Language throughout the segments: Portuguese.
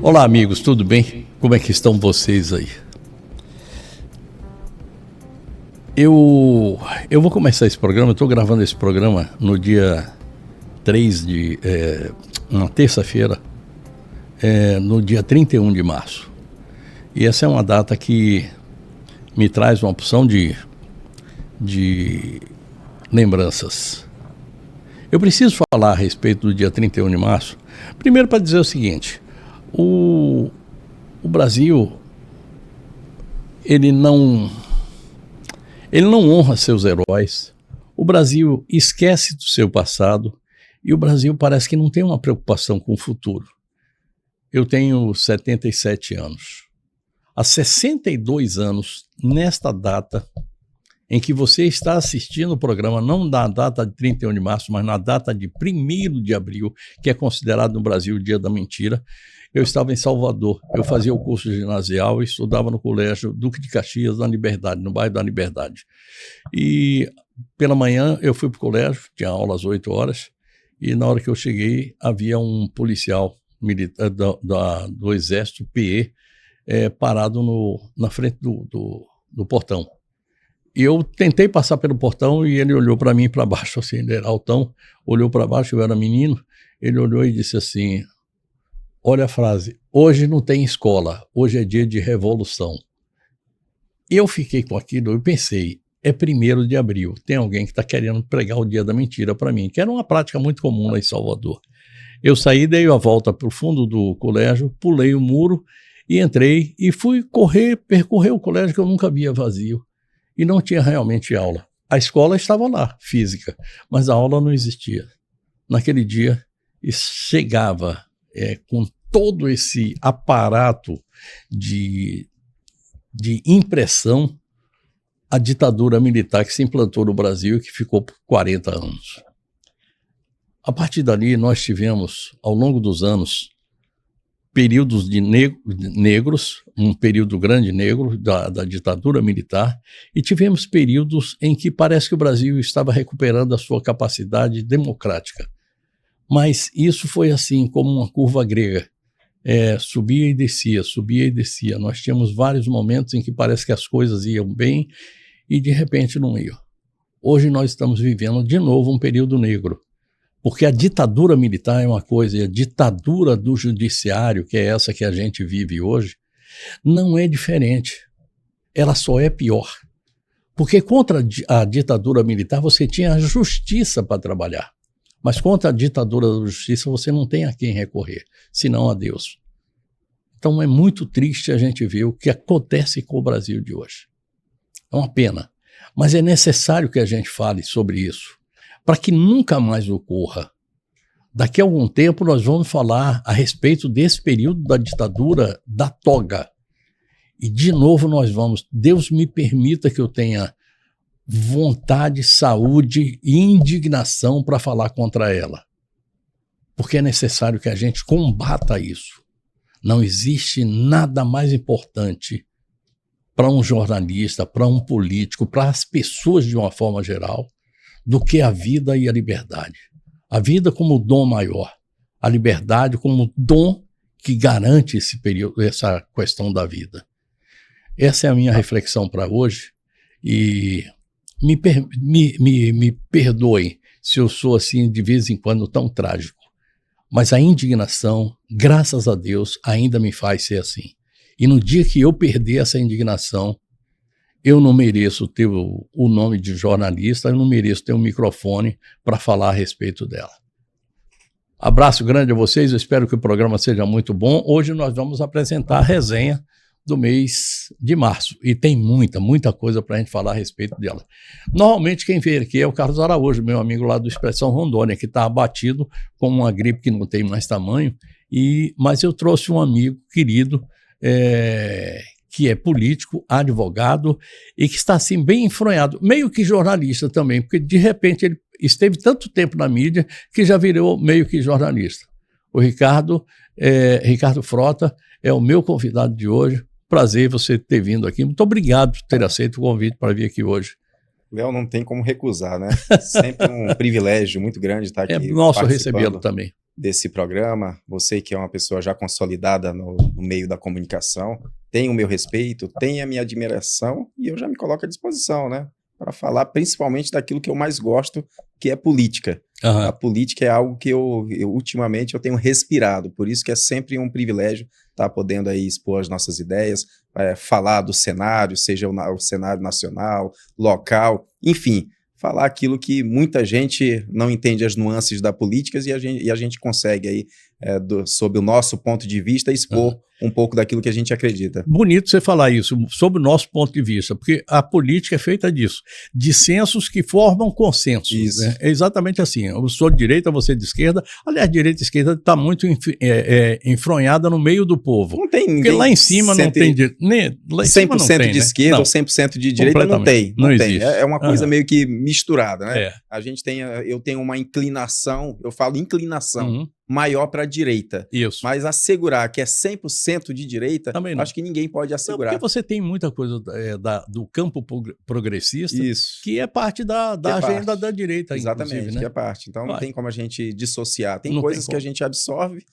Olá, amigos, tudo bem? Como é que estão vocês aí? Eu vou começar esse programa, eu estou gravando esse programa no dia 3 de... uma terça-feira, no dia 31 de março. E essa é uma data que me traz uma opção de lembranças. Eu preciso falar a respeito do dia 31 de março, primeiro para dizer o seguinte: o Brasil, ele não honra seus heróis, o Brasil esquece do seu passado e o Brasil parece que não tem uma preocupação com o futuro. Eu tenho 77 anos. Há 62 anos, nesta data em que você está assistindo o programa, não na data de 31 de março, mas na data de 1º de abril, que é considerado no Brasil o Dia da Mentira, eu estava em Salvador. Eu fazia o curso ginasial e estudava no colégio Duque de Caxias, na Liberdade, no bairro da Liberdade. E pela manhã eu fui para o colégio, tinha aula às 8 horas, e na hora que eu cheguei havia um policial militar do Exército, PE, parado na frente do portão. E eu tentei passar pelo portão e ele olhou para mim para baixo, assim, ele era altão, olhou para baixo, eu era menino, ele olhou e disse assim: olha a frase, hoje não tem escola, hoje é dia de revolução. Eu fiquei com aquilo, eu pensei, é 1º de abril, tem alguém que está querendo pregar o dia da mentira para mim, que era uma prática muito comum lá em Salvador. Eu saí, dei a volta para o fundo do colégio, pulei o muro e entrei e fui percorrer o colégio que eu nunca via vazio. E não tinha realmente aula. A escola estava lá, física, mas a aula não existia. Naquele dia, chegava com todo esse aparato de impressão a ditadura militar que se implantou no Brasil e que ficou por 40 anos. A partir dali, nós tivemos, ao longo dos anos, períodos de negros, um período grande negro da ditadura militar, e tivemos períodos em que parece que o Brasil estava recuperando a sua capacidade democrática. Mas isso foi assim, como uma curva grega, subia e descia, subia e descia. Nós tínhamos vários momentos em que parece que as coisas iam bem e de repente não iam. Hoje nós estamos vivendo de novo um período negro. Porque a ditadura militar é uma coisa, e a ditadura do judiciário, que é essa que a gente vive hoje, não é diferente. Ela só é pior. Porque contra a ditadura militar você tinha a justiça para trabalhar. Mas contra a ditadura da justiça você não tem a quem recorrer, senão a Deus. Então é muito triste a gente ver o que acontece com o Brasil de hoje. É uma pena. Mas é necessário que a gente fale sobre isso, para que nunca mais ocorra. Daqui a algum tempo nós vamos falar a respeito desse período da ditadura da toga. E de novo nós vamos, Deus me permita que eu tenha vontade, saúde e indignação para falar contra ela. Porque é necessário que a gente combata isso. Não existe nada mais importante para um jornalista, para um político, para as pessoas de uma forma geral, do que a vida e a liberdade. A vida como dom maior, a liberdade como dom que garante esse período, essa questão da vida. Essa é a minha reflexão para hoje e me perdoem se eu sou assim de vez em quando tão trágico, mas a indignação, graças a Deus, ainda me faz ser assim. E no dia que eu perder essa indignação, eu não mereço ter o nome de jornalista, eu não mereço ter um microfone para falar a respeito dela. Abraço grande a vocês, eu espero que o programa seja muito bom. Hoje nós vamos apresentar a resenha do mês de março e tem muita coisa para a gente falar a respeito dela. Normalmente quem vem aqui é o Carlos Araújo, meu amigo lá do Expressão Rondônia, que está abatido com uma gripe que não tem mais tamanho, mas eu trouxe um amigo querido, que é político, advogado e que está assim bem enfronhado, meio que jornalista também, porque de repente ele esteve tanto tempo na mídia que já virou meio que jornalista. O Ricardo Frota é o meu convidado de hoje. Prazer você ter vindo aqui. Muito obrigado por ter aceito o convite para vir aqui hoje. Léo, não tem como recusar, né? Sempre um privilégio muito grande estar aqui. É nosso recebê-lo também. desse programa, você que é uma pessoa já consolidada no meio da comunicação, tem o meu respeito, tem a minha admiração e eu já me coloco à disposição, né? Para falar principalmente daquilo que eu mais gosto, que é política. A política é algo que ultimamente eu tenho respirado, por isso que é sempre um privilégio estar podendo aí expor as nossas ideias, falar do cenário, seja o cenário nacional, local, enfim, falar aquilo que muita gente não entende as nuances da política e a gente consegue aí, sob o nosso ponto de vista, expor um pouco daquilo que a gente acredita. Bonito você falar isso, sob o nosso ponto de vista, porque a política é feita disso, dissensos que formam consensos. Né? É exatamente assim, eu sou de direita, você de esquerda, aliás, direita e esquerda está muito enfronhada no meio do povo. Não tem ninguém. Porque lá em cima não tem... 100% de esquerda ou 100% de direita não tem. Não tem. É uma coisa meio que misturada, né? Eu tenho uma inclinação, eu falo inclinação, maior para a direita. Isso. Mas assegurar que é 100% de direita, acho que ninguém pode assegurar. Não, porque você tem muita coisa do campo progressista, isso, que é parte da agenda parte da direita, exatamente, né? Que é parte. Então não tem como a gente dissociar. Tem coisas que a gente absorve,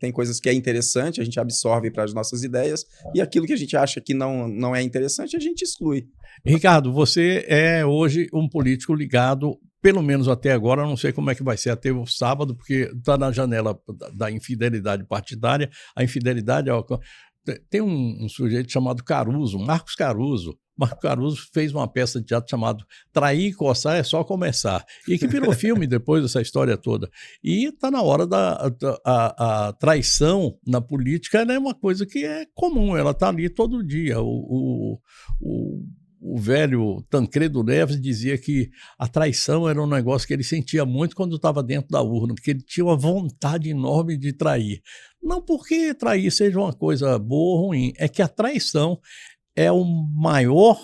tem coisas que é interessante, a gente absorve para as nossas ideias, e aquilo que a gente acha que não é interessante, a gente exclui. Ricardo, você é hoje um político ligado, pelo menos até agora, não sei como é que vai ser até o sábado, porque está na janela da infidelidade partidária. A infidelidade tem um sujeito chamado Caruso, Marcos Caruso. Marcos Caruso fez uma peça de teatro chamada Trair e Coçar é Só Começar, e que virou filme depois dessa história toda. E está na hora a traição na política, é uma coisa que é comum, ela está ali todo dia. O velho Tancredo Neves dizia que a traição era um negócio que ele sentia muito quando estava dentro da urna, porque ele tinha uma vontade enorme de trair. Não porque trair seja uma coisa boa ou ruim, é que a traição é o maior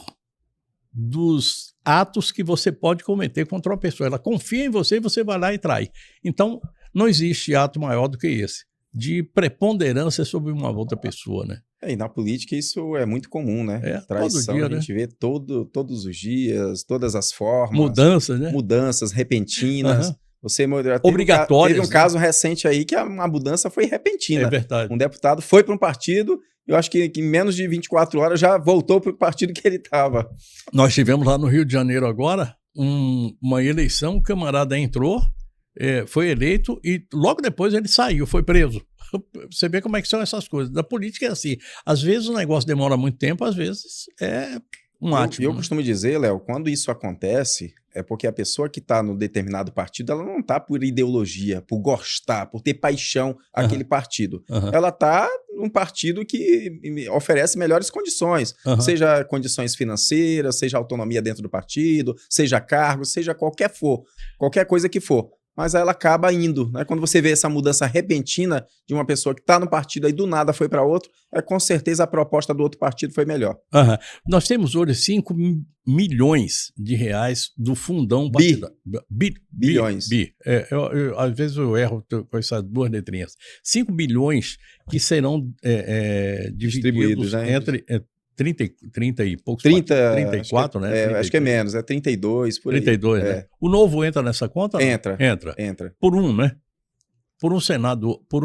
dos atos que você pode cometer contra uma pessoa. Ela confia em você e você vai lá e trai. Então, não existe ato maior do que esse, de preponderância sobre uma outra pessoa, né? E na política isso é muito comum, né? Traição todo dia, a gente vê todos os dias, todas as formas. Mudanças, né? Mudanças repentinas. Obrigatórias. Teve um caso recente aí que a mudança foi repentina. É verdade. Um deputado foi para um partido, eu acho que em menos de 24 horas já voltou para o partido que ele estava. Nós tivemos lá no Rio de Janeiro agora uma eleição, o camarada entrou, foi eleito e logo depois ele saiu, foi preso. Você vê como é que são essas coisas. Da política é assim, às vezes o negócio demora muito tempo, às vezes é um átimo. Eu costumo dizer, Léo, quando isso acontece, é porque a pessoa que está no determinado partido, ela não está por ideologia, por gostar, por ter paixão aquele partido. Ela está num partido que oferece melhores condições, seja condições financeiras, seja autonomia dentro do partido, seja cargo, seja qualquer coisa que for. Mas ela acaba indo, né? Quando você vê essa mudança repentina de uma pessoa que está no partido e do nada foi para outro, com certeza a proposta do outro partido foi melhor. Nós temos hoje 5 milhões de reais do fundão partidário. Bilhões. Às vezes eu erro com essas duas letrinhas. 5 bilhões que serão distribuídos, né? Entre 30 e poucos 34, né? 32. Acho que é menos, 32, por aí. 32, né? O Novo entra nessa conta? Entra. Por né? Por um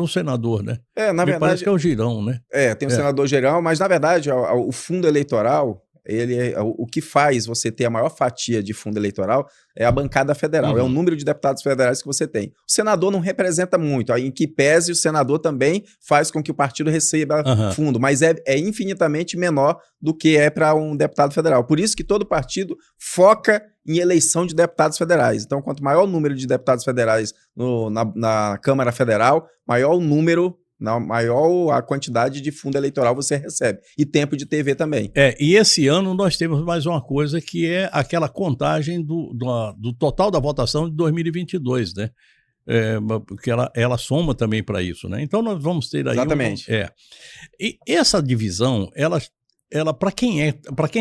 senador, né? Na verdade, parece que é o Girão, né? Tem o senador Girão, mas na verdade o fundo eleitoral, o que faz você ter a maior fatia de fundo eleitoral é a bancada federal, é o número de deputados federais que você tem. O senador não representa muito, em que pese o senador também faz com que o partido receba fundo, mas é infinitamente menor do que é para um deputado federal. Por isso que todo partido foca em eleição de deputados federais. Então, quanto maior o número de deputados federais na Câmara Federal, maior o número, maior a quantidade de fundo eleitoral você recebe. E tempo de TV também. E esse ano nós temos mais uma coisa que é aquela contagem do total da votação de 2022, né? Porque ela soma também para isso, né? Então nós vamos ter aí... Exatamente. E essa divisão, ela para quem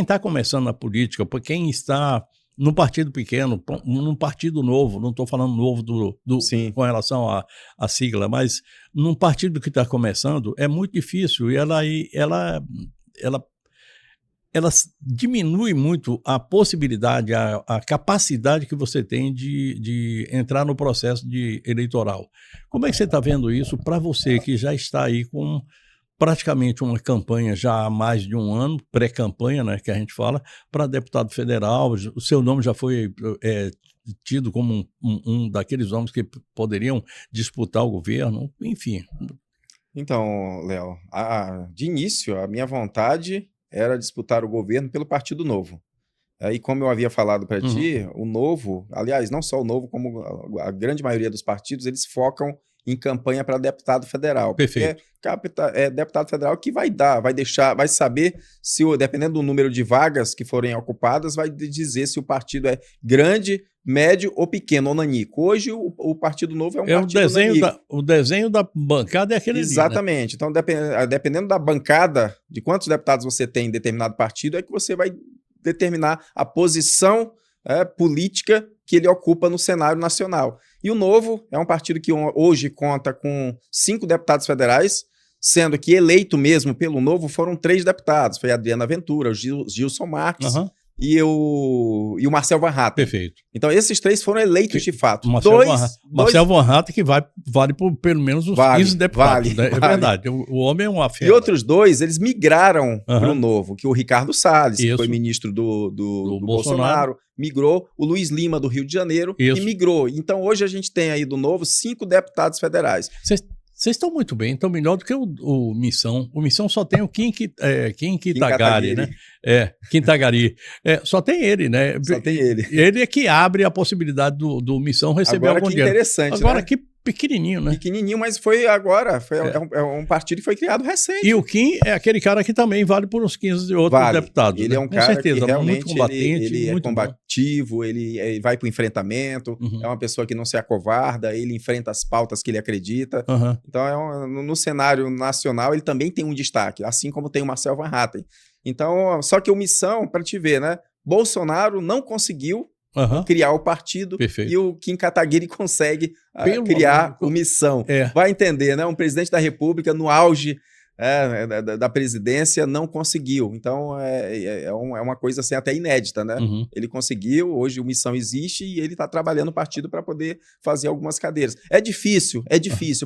está começando na política, para quem está num partido pequeno, num partido novo, não estou falando novo com relação à sigla, mas num partido que está começando, é muito difícil e ela diminui muito a possibilidade, a capacidade que você tem de entrar no processo eleitoral. Como é que você está vendo isso para você que já está aí com praticamente uma campanha já há mais de um ano, pré-campanha, né, que a gente fala, para deputado federal, o seu nome já foi tido como um daqueles nomes que poderiam disputar o governo, enfim. Então, Léo, de início, a minha vontade era disputar o governo pelo Partido Novo. Aí, como eu havia falado para ti, o Novo, aliás, não só o Novo, como a grande maioria dos partidos, eles focam em campanha para deputado federal. Perfeito. Porque é deputado federal que vai saber se, dependendo do número de vagas que forem ocupadas, vai dizer se o partido é grande, médio ou pequeno, ou nanico. Hoje, o Partido Novo é um partido nanico. O desenho da bancada é aquele ali, né? Exatamente. Então, dependendo da bancada, de quantos deputados você tem em determinado partido, é que você vai determinar a posição política que ele ocupa no cenário nacional. E o Novo é um partido que hoje conta com 5 deputados federais, sendo que eleito mesmo pelo Novo foram 3 deputados. Foi a Adriana Ventura, o Gilson Marques e o Marcel Van Hatten. Perfeito. Então esses 3 foram eleitos de fato. Marcel Van Hatten que vale por pelo menos uns 15 deputados. Né? É verdade, o homem é uma fera. E outros 2, eles migraram para o Novo, que o Ricardo Salles, que foi ministro do Bolsonaro, migrou, o Luiz Lima do Rio de Janeiro e migrou. Então hoje a gente tem aí do Novo 5 deputados federais. Vocês estão muito bem, estão melhor do que o Missão. O Missão só tem o Kim Kataguiri, né? Kim Kataguiri. Só tem ele, né? Só tem ele. Ele é que abre a possibilidade do Missão receber algum dinheiro. Interessante, agora, né? Que pequenininho, né? Pequenininho, mas foi agora. É um partido que foi criado recente. E o Kim é aquele cara que também vale por uns 15 outros deputados. Ele é um cara que realmente muito combatente, ele é combativo, ele vai para o enfrentamento, é uma pessoa que não se acovarda, ele enfrenta as pautas que ele acredita. Então, no cenário nacional, ele também tem um destaque, assim como tem o Marcel Van Hatten. Então, só que o Missão, para te ver, né? Bolsonaro não conseguiu criar o partido. Perfeito. E o Kim Kataguiri consegue criar o Missão. Vai entender, né? Um presidente da República no auge da presidência não conseguiu. Então é uma coisa assim, até inédita, né? Ele conseguiu, hoje o Missão existe e ele está trabalhando o partido para poder fazer algumas cadeiras. É difícil,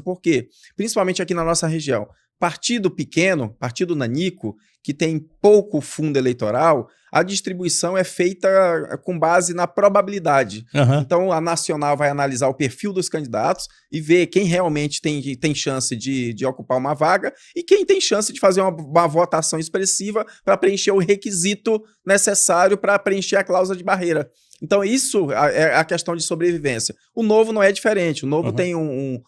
por quê? Principalmente aqui na nossa região. Partido pequeno, partido nanico, que tem pouco fundo eleitoral, a distribuição é feita com base na probabilidade. Então, a Nacional vai analisar o perfil dos candidatos e ver quem realmente tem chance de ocupar uma vaga e quem tem chance de fazer uma votação expressiva para preencher o requisito necessário para preencher a cláusula de barreira. Então, isso é a questão de sobrevivência. O Novo não é diferente. O Novo tem um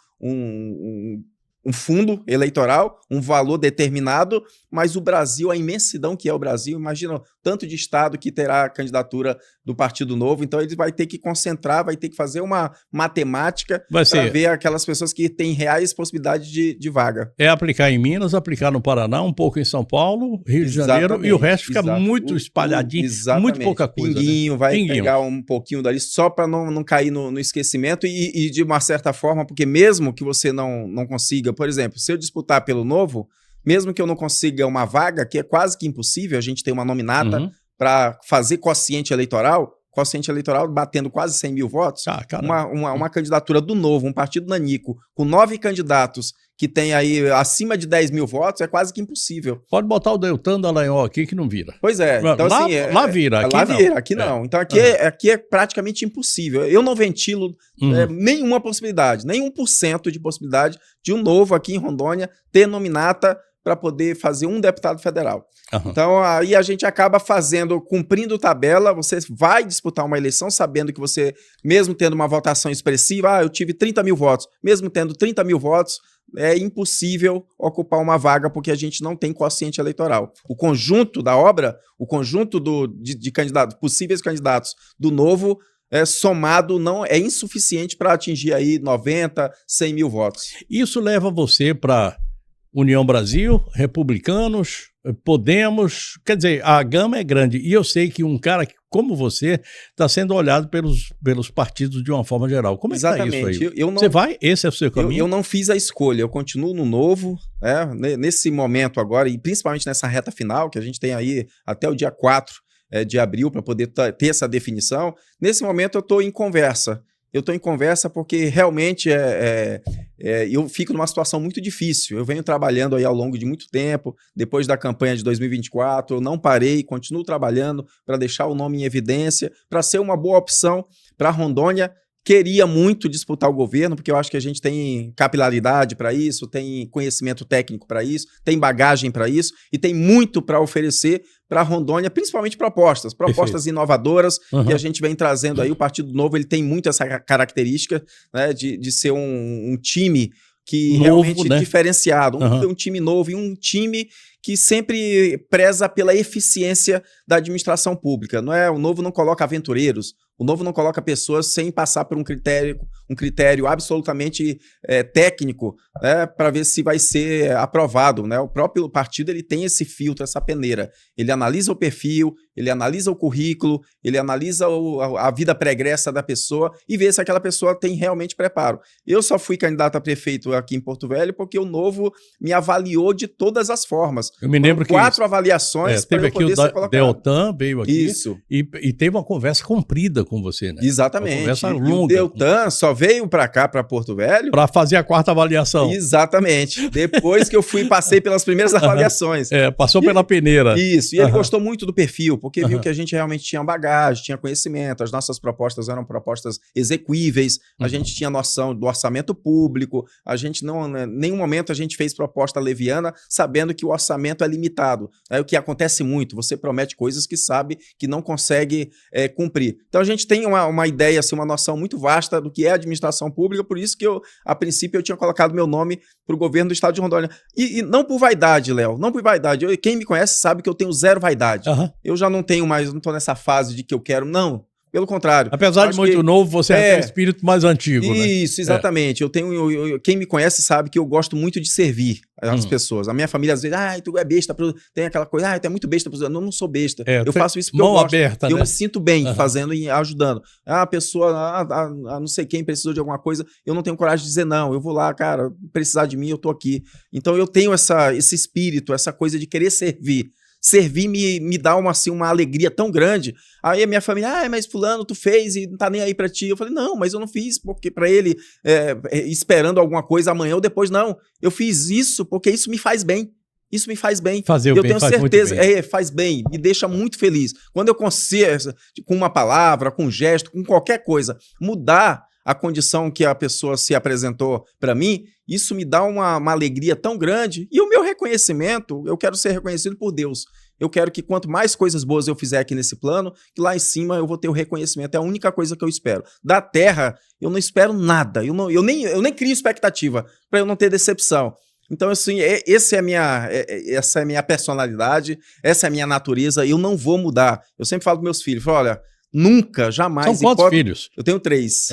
fundo eleitoral, um valor determinado, mas o Brasil, a imensidão que é o Brasil, imagina tanto de estado que terá a candidatura do Partido Novo, então ele vai ter que concentrar, vai ter que fazer uma matemática para ver aquelas pessoas que têm reais possibilidades de vaga. É aplicar em Minas, aplicar no Paraná, um pouco em São Paulo, Rio de Janeiro, e o resto fica muito espalhadinho, muito pouca coisa. Pinguinho, né? Vai pegar um pouquinho dali só para não cair no esquecimento e de uma certa forma, porque mesmo que você não consiga, por exemplo, se eu disputar pelo Novo, mesmo que eu não consiga uma vaga, que é quase que impossível, a gente tem uma nominata para fazer quociente eleitoral batendo quase 100 mil votos, uma candidatura do Novo, um partido nanico, com 9 candidatos que tem aí acima de 10 mil votos, é quase que impossível. Pode botar o Deltan Dallagnol aqui que não vira. Pois é. Então, lá vira, aqui lá não. Vira, aqui não. Então aqui é praticamente impossível. Eu não ventilo nenhuma possibilidade, nem 1% de possibilidade de um Novo aqui em Rondônia ter nominata para poder fazer um deputado federal. Então, aí a gente acaba cumprindo tabela, você vai disputar uma eleição sabendo que você, mesmo tendo uma votação expressiva, eu tive 30 mil votos, mesmo tendo 30 mil votos, é impossível ocupar uma vaga porque a gente não tem quociente eleitoral. O conjunto da obra, o conjunto de candidatos, possíveis candidatos do Novo, somado não é insuficiente para atingir aí 90, 100 mil votos. Isso leva você para União Brasil, Republicanos, podemos... Quer dizer, a gama é grande. E eu sei que um cara como você está sendo olhado pelos partidos de uma forma geral. Como é que está isso aí? Você vai? Esse é o seu caminho? Eu não fiz a escolha. Eu continuo no Novo, nesse momento agora, e principalmente nessa reta final, que a gente tem aí até o dia 4 de abril para poder ter essa definição. Nesse momento eu estou em conversa. Eu estou em conversa porque realmente eu fico numa situação muito difícil. Eu venho trabalhando aí ao longo de muito tempo, depois da campanha de 2024, eu não parei, continuo trabalhando para deixar o nome em evidência, para ser uma boa opção para Rondônia. Queria muito disputar o governo, porque eu acho que a gente tem capilaridade para isso, tem conhecimento técnico para isso, tem bagagem para isso e tem muito para oferecer para Rondônia, principalmente propostas inovadoras, que a gente vem trazendo aí. O Partido Novo ele tem muito essa característica, né, de ser um time que novo, realmente diferenciado, um time novo e um time que sempre preza pela eficiência da administração pública. O Novo não coloca aventureiros, o Novo não coloca pessoas sem passar por um critério absolutamente técnico, para ver se vai ser aprovado. O próprio partido ele tem esse filtro, essa peneira. Ele analisa o perfil, ele analisa o currículo, ele analisa a vida pregressa da pessoa e vê se aquela pessoa tem realmente preparo. Eu só fui candidato a prefeito aqui em Porto Velho porque o Novo me avaliou de todas as formas. Eu me lembro que 4 avaliações para eu poder ser colocado. Deltan veio aqui. Isso. E teve uma conversa comprida com você, né? Exatamente. Uma conversa longa. E o Deltan só veio para cá, para Porto Velho, para fazer a 4ª avaliação. Exatamente. Depois que eu passei pelas primeiras avaliações. Passou pela peneira. Isso. E ele gostou muito do perfil, porque viu que a gente realmente tinha bagagem, tinha conhecimento, as nossas propostas eram propostas execuíveis, a gente tinha noção do orçamento público, a gente em nenhum momento a gente fez proposta leviana sabendo que o orçamento é limitado. É o que acontece muito, você promete coisas que sabe que não consegue cumprir. Então a gente tem uma ideia, assim, uma noção muito vasta do que é administração pública, por isso que a princípio eu tinha colocado meu nome para o governo do estado de Rondônia. E não por vaidade, Léo, não por vaidade. Quem me conhece sabe que eu tenho zero vaidade. Eu já não tenho mais, não estou nessa fase de que eu quero, não. Pelo contrário. Apesar de muito novo, você é um espírito mais antigo, né? Isso, exatamente. Quem me conhece sabe que eu gosto muito de servir as pessoas. A minha família às vezes, tu é besta, tem aquela coisa, tu é muito besta. Não sou besta. Eu faço isso porque eu gosto. Aberta, eu né? me sinto bem fazendo e ajudando. A pessoa, não sei quem precisou de alguma coisa, eu não tenho coragem de dizer não. Eu vou lá, cara, precisar de mim, eu tô aqui. Então eu tenho esse espírito, essa coisa de querer servir. Servir me dá uma alegria tão grande. Aí a minha família, mas fulano, tu fez e não tá nem aí pra ti. Eu falei, não, mas eu não fiz porque pra ele esperando alguma coisa amanhã ou depois, não. Eu fiz isso porque isso me faz bem. Isso me faz bem. Fazer o bem faz certeza, muito bem. Faz bem, me deixa muito feliz. Quando eu consigo, com uma palavra, com um gesto, com qualquer coisa, mudar a condição que a pessoa se apresentou para mim, isso me dá uma alegria tão grande. E o meu reconhecimento, eu quero ser reconhecido por Deus. Eu quero que quanto mais coisas boas eu fizer aqui nesse plano, que lá em cima eu vou ter o reconhecimento. É a única coisa que eu espero. Da terra, eu não espero nada. Eu nem crio expectativa para eu não ter decepção. Então, assim, essa é a minha personalidade, essa é a minha natureza, e eu não vou mudar. Eu sempre falo para meus filhos, olha, nunca, jamais... São quantos filhos? Eu tenho 3.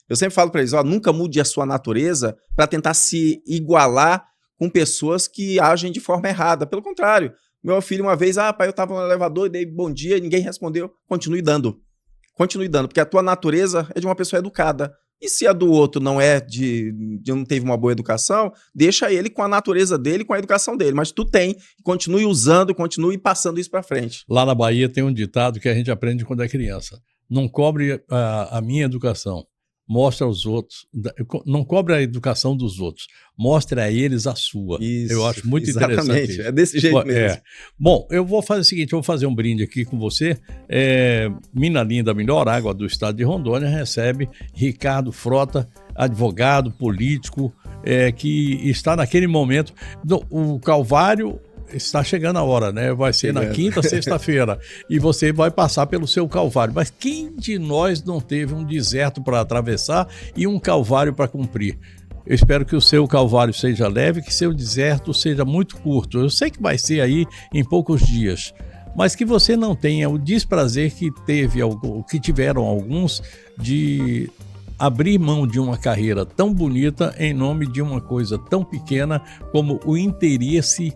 Eu sempre falo para eles, nunca mude a sua natureza para tentar se igualar com pessoas que agem de forma errada. Pelo contrário, meu filho uma vez, pai, eu estava no elevador, dei bom dia, ninguém respondeu. Continue dando, porque a tua natureza é de uma pessoa educada. E se a do outro não não teve uma boa educação, deixa ele com a natureza dele, com a educação dele. Mas tu tem, continue usando, continue passando isso para frente. Lá na Bahia tem um ditado que a gente aprende quando é criança. Não cobre a minha educação, mostra aos outros. Não cobre a educação dos outros, mostre a eles a sua. Isso, eu acho muito interessante isso. É desse jeito mesmo. Bom, eu vou fazer o seguinte, eu vou fazer um brinde aqui com você. Mina Linda, a melhor água do estado de Rondônia, recebe Ricardo Frota, advogado, político, que está naquele momento. O Calvário está chegando a hora, né? Vai ser na quinta, sexta-feira. E você vai passar pelo seu Calvário. Mas quem de nós não teve um deserto para atravessar e um Calvário para cumprir? Eu espero que o seu Calvário seja leve, que seu deserto seja muito curto. Eu sei que vai ser aí em poucos dias, mas que você não tenha o desprazer que tiveram alguns de abrir mão de uma carreira tão bonita em nome de uma coisa tão pequena como o interesse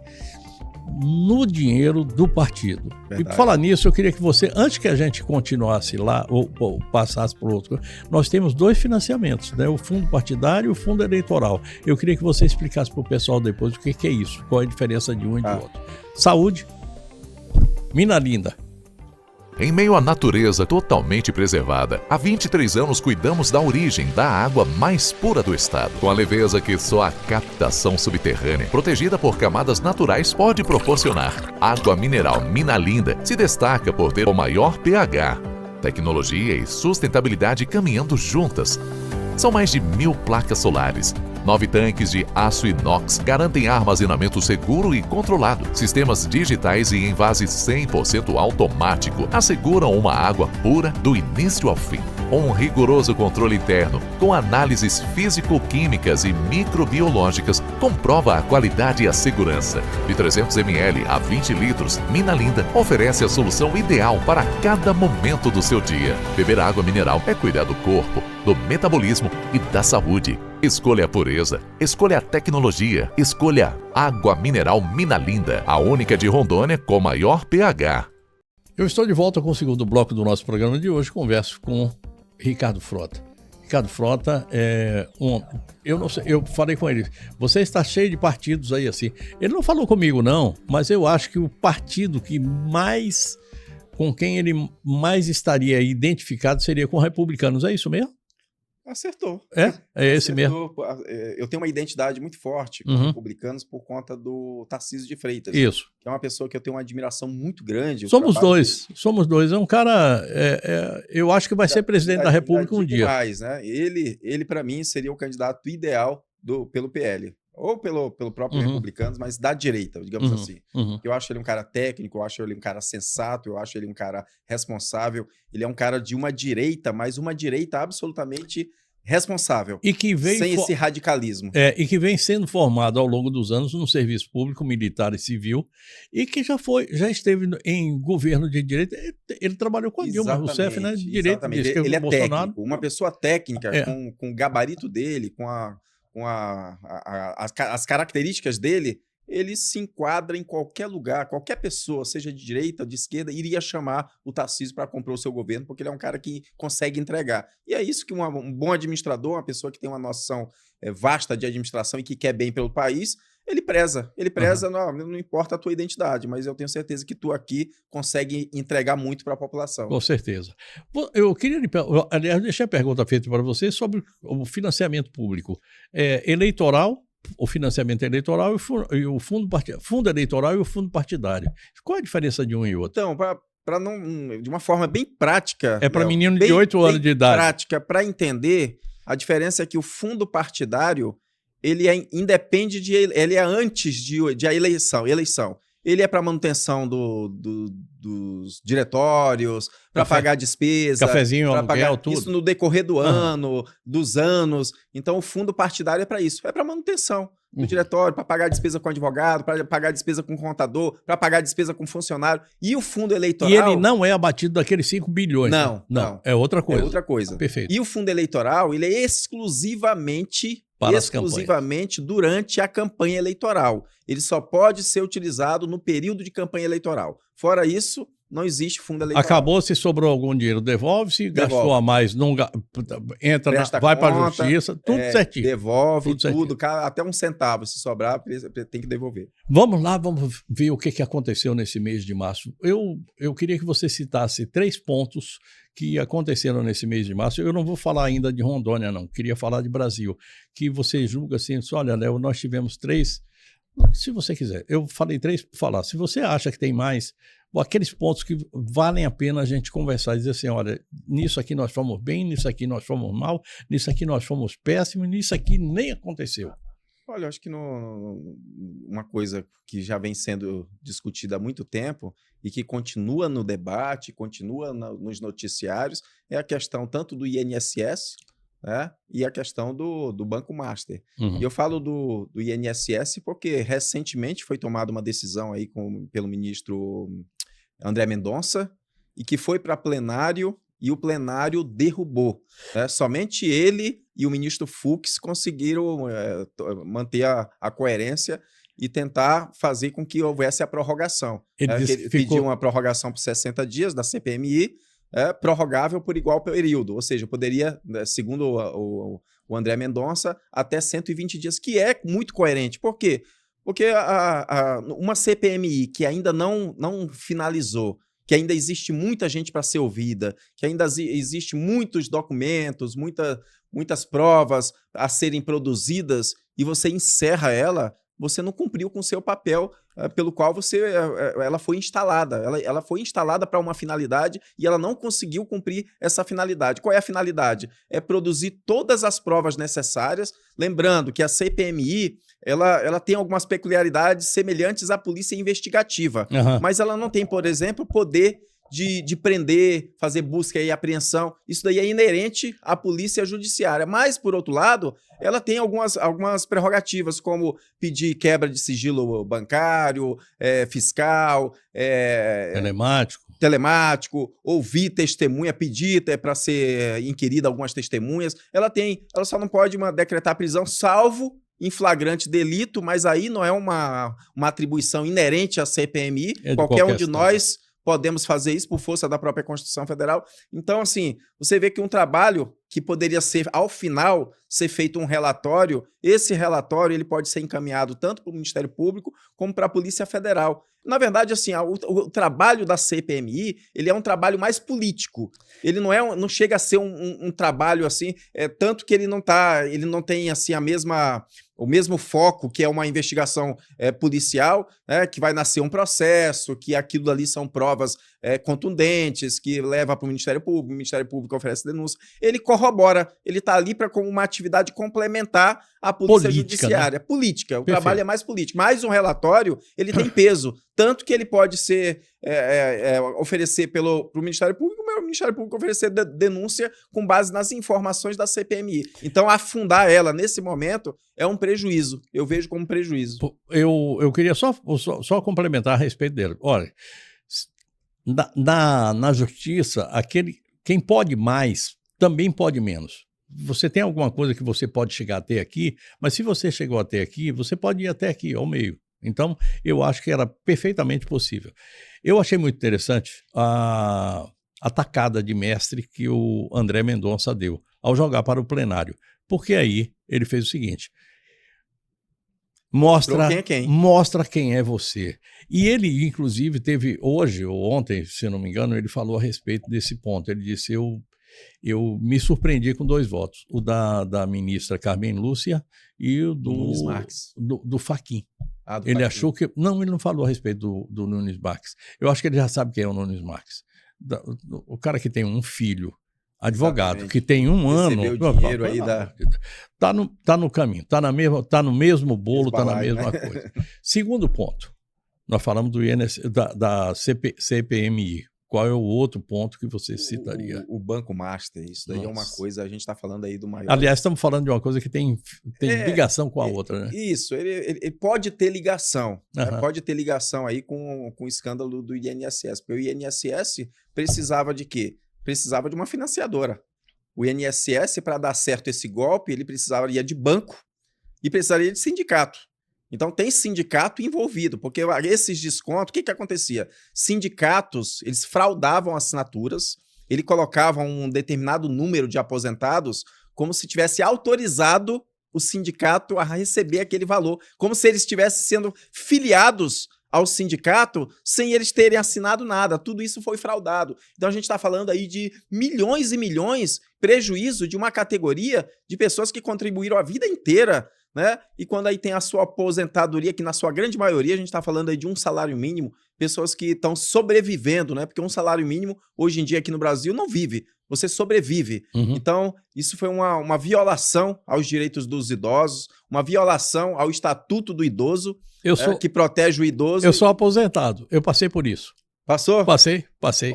no dinheiro do partido. Verdade. E por falar nisso, eu queria que você, antes que a gente continuasse lá, ou passasse por outro, nós temos 2 financiamentos, né? O fundo partidário e o fundo eleitoral. Eu queria que você explicasse para o pessoal depois o que é isso, qual é a diferença de um e do outro. Saúde, Mina Linda. Em meio à natureza totalmente preservada, há 23 anos cuidamos da origem da água mais pura do estado, com a leveza que só a captação subterrânea, protegida por camadas naturais, pode proporcionar. Água mineral Mina Linda se destaca por ter o maior pH, tecnologia e sustentabilidade caminhando juntas. São mais de 1000 placas solares. 9 tanques de aço inox garantem armazenamento seguro e controlado. Sistemas digitais e envase 100% automático asseguram uma água pura do início ao fim. Um rigoroso controle interno, com análises físico-químicas e microbiológicas, comprova a qualidade e a segurança. De 300 ml a 20 litros, Mina Linda oferece a solução ideal para cada momento do seu dia. Beber água mineral é cuidar do corpo, do metabolismo e da saúde. Escolha a pureza, escolha a tecnologia, escolha água mineral Mina Linda, a única de Rondônia com maior pH. Eu estou de volta com o segundo bloco do nosso programa de hoje. Converso com Ricardo Frota. Ricardo Frota eu não sei, eu falei com ele, você está cheio de partidos aí assim. Ele não falou comigo não, mas eu acho que o partido com quem ele mais estaria identificado seria com republicanos. É isso mesmo? Acertou. É esse Acertou. mesmo. Eu tenho uma identidade muito forte com republicanos por conta do Tarcísio de Freitas. Isso. Que é uma pessoa que eu tenho uma admiração muito grande. Somos dois. É um cara, eu acho que vai ser presidente da República um dia. Demais, né? Ele para mim, seria o candidato ideal pelo PL. Ou pelo próprio Republicanos, mas da direita, digamos assim. Eu acho ele um cara técnico, eu acho ele um cara sensato, eu acho ele um cara responsável. Ele é um cara de uma direita, mas uma direita absolutamente responsável. E que vem sem esse radicalismo. E que vem sendo formado ao longo dos anos no serviço público, militar e civil, e que já esteve em governo de direita. Ele trabalhou com a Dilma Rousseff, né? De direita, de esquerda, ele é Bolsonaro. técnico, uma pessoa técnica, com o gabarito dele, com as características dele, ele se enquadra em qualquer lugar, qualquer pessoa, seja de direita ou de esquerda, iria chamar o Tarcísio para comprar o seu governo, porque ele é um cara que consegue entregar. E é isso que um bom administrador, uma pessoa que tem uma noção vasta de administração e que quer bem pelo país, ele preza. Não importa a tua identidade, mas eu tenho certeza que tu aqui consegue entregar muito para a população. Com certeza. Eu queria aliás, deixar a pergunta feita para você sobre o financiamento público eleitoral, o financiamento eleitoral e o fundo eleitoral e o fundo partidário. Qual é a diferença de um e outro? Então, de uma forma bem prática... É para menino de 8 anos de idade. Prática, para entender, a diferença é que o fundo partidário, ele independe ele é antes de a eleição. Ele é para manutenção dos diretórios, para pagar despesa, cafezinho, aluguel, pagar tudo. Isso no decorrer do ano, dos anos. Então, o fundo partidário é para isso. É para manutenção do diretório, para pagar despesa com advogado, para pagar despesa com contador, para pagar despesa com funcionário. E o fundo eleitoral... E ele não é abatido daqueles 5 bilhões. Não. É outra coisa. É outra coisa. Perfeito. E o fundo eleitoral, ele é exclusivamente durante a campanha eleitoral. Ele só pode ser utilizado no período de campanha eleitoral. Fora isso, não existe fundo eleitoral. Acabou, se sobrou algum dinheiro, devolve. Se gastou a mais, não vai para a justiça, tudo certinho. Devolve tudo, até um centavo, se sobrar, tem que devolver. Vamos lá, vamos ver o que aconteceu nesse mês de março. Eu queria que você citasse 3 pontos que aconteceram nesse mês de março. Eu não vou falar ainda de Rondônia, não. Queria falar de Brasil. Que você julga assim, olha, Léo, nós tivemos 3... Se você quiser, eu falei 3 para falar. Se você acha que tem mais, aqueles pontos que valem a pena a gente conversar e dizer assim, olha, nisso aqui nós fomos bem, nisso aqui nós fomos mal, nisso aqui nós fomos péssimos, nisso aqui nem aconteceu. Olha, eu acho que uma coisa que já vem sendo discutida há muito tempo e que continua no debate, continua nos noticiários, é a questão tanto do INSS, né, e a questão do Banco Master. E eu falo do INSS porque recentemente foi tomada uma decisão aí pelo ministro André Mendonça e que foi para plenário e o plenário derrubou. Somente ele e o ministro Fux conseguiram manter a coerência e tentar fazer com que houvesse a prorrogação. Ele disse Ele que ficou... pediu uma prorrogação por 60 dias da CPMI, prorrogável por igual período, ou seja, poderia, segundo o André Mendonça, até 120 dias, que é muito coerente. Por quê? Porque uma CPMI que ainda não finalizou, que ainda existe muita gente para ser ouvida, que ainda existe muitos documentos, muitas provas a serem produzidas, e você encerra ela, você não cumpriu com o seu papel pelo qual ela foi instalada. Ela foi instalada para uma finalidade e ela não conseguiu cumprir essa finalidade. Qual é a finalidade? É produzir todas as provas necessárias. Lembrando que a CPMI ela tem algumas peculiaridades semelhantes à polícia investigativa, mas ela não tem, por exemplo, poder de prender, fazer busca e apreensão. Isso daí é inerente à polícia judiciária. Mas, por outro lado, ela tem algumas prerrogativas, como pedir quebra de sigilo bancário, fiscal, telemático, ouvir testemunha, pedir para ser inquirida algumas testemunhas. Ela só não pode decretar prisão, salvo em flagrante delito, mas aí não é uma atribuição inerente à CPMI. Qualquer um de nós podemos fazer isso por força da própria Constituição Federal. Então, assim, você vê que um trabalho que poderia ser, ao final, ser feito um relatório, esse relatório ele pode ser encaminhado tanto para o Ministério Público como para a Polícia Federal. Na verdade, assim, o trabalho da CPMI, ele é um trabalho mais político. Ele não chega a ser um trabalho assim, tanto que ele não tem assim o mesmo foco, que é uma investigação policial, que vai nascer um processo, que aquilo ali são provas contundentes, que leva para o Ministério Público, o Ministério Público oferece denúncia. Ele corrobora, ele está ali como uma atividade complementar à polícia judiciária. Né? Política, o Perfeito. trabalho é mais político. Mas um relatório, ele tem peso, tanto que ele pode ser oferecer para o Ministério Público, o Ministério Público oferecer denúncia com base nas informações da CPMI. Então, afundar ela nesse momento é um prejuízo. Eu vejo como prejuízo. Eu queria só complementar a respeito dele. Olha, na justiça, quem pode mais também pode menos. Você tem alguma coisa que você pode chegar até aqui, mas se você chegou até aqui, você pode ir até aqui, ao meio. Então, eu acho que era perfeitamente possível. Eu achei muito interessante a tacada de mestre que o André Mendonça deu ao jogar para o plenário. Porque aí ele fez o seguinte: mostra quem é você. E ele, inclusive, teve hoje ou ontem, se não me engano, ele falou a respeito desse ponto. Ele disse: eu me surpreendi com 2 votos, o da ministra Carmen Lúcia e o do Fachin. Ele achou que... Não, ele não falou a respeito do Nunes Marques. Eu acho que ele já sabe quem é o Nunes Marques. O cara que tem um filho, advogado, exatamente, que tem 1 ano... Recebeu o dinheiro aí da... Tá no caminho, tá no mesmo bolo, tá na mesma coisa. Segundo ponto, nós falamos da CPMI. Qual é o outro ponto que você citaria? O Banco Master, isso daí é uma coisa, a gente está falando aí do maior... Aliás, estamos falando de uma coisa que tem ligação com a outra, né? Isso, ele pode ter ligação, pode ter ligação aí com o escândalo do INSS, porque o INSS precisava de quê? Precisava de uma financiadora. O INSS, para dar certo esse golpe, ele precisaria de banco e precisaria de sindicato. Então tem sindicato envolvido, porque esses descontos, o que acontecia? Sindicatos, eles fraudavam assinaturas, ele colocava um determinado número de aposentados como se tivesse autorizado o sindicato a receber aquele valor, como se eles estivessem sendo filiados ao sindicato sem eles terem assinado nada. Tudo isso foi fraudado. Então a gente está falando aí de milhões e milhões prejuízo de uma categoria de pessoas que contribuíram a vida inteira, né? E quando aí tem a sua aposentadoria, que na sua grande maioria a gente está falando aí de um salário mínimo, pessoas que estão sobrevivendo, né? Porque um salário mínimo hoje em dia aqui no Brasil não vive, você sobrevive. Então isso foi uma violação aos direitos dos idosos, uma violação ao Estatuto do Idoso, que protege o idoso. Eu sou aposentado, eu passei por isso. Passou? Passei.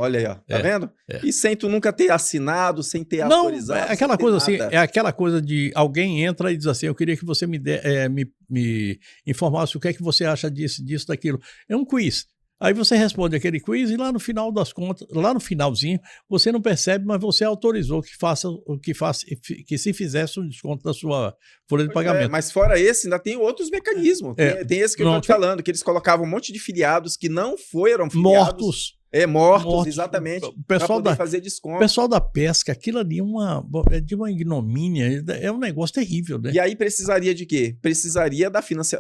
Olha aí, ó. Tá vendo? E sem tu nunca ter assinado, sem ter autorizado. Não, é aquela coisa assim, é aquela coisa de alguém entra e diz assim: eu queria que você me informasse o que é que você acha disso, daquilo. É um quiz. Aí você responde aquele quiz e lá no final das contas, lá no finalzinho, você não percebe, mas você autorizou que se fizesse um desconto da sua folha de pagamento. Mas fora esse, ainda tem outros mecanismos. Tem esse que eu estou te falando, que eles colocavam um monte de filiados que não foram filiados. Mortos, exatamente. O pessoal poder fazer desconto. O pessoal da pesca, aquilo ali é de uma ignomínia, é um negócio terrível, né? E aí precisaria de quê? Precisaria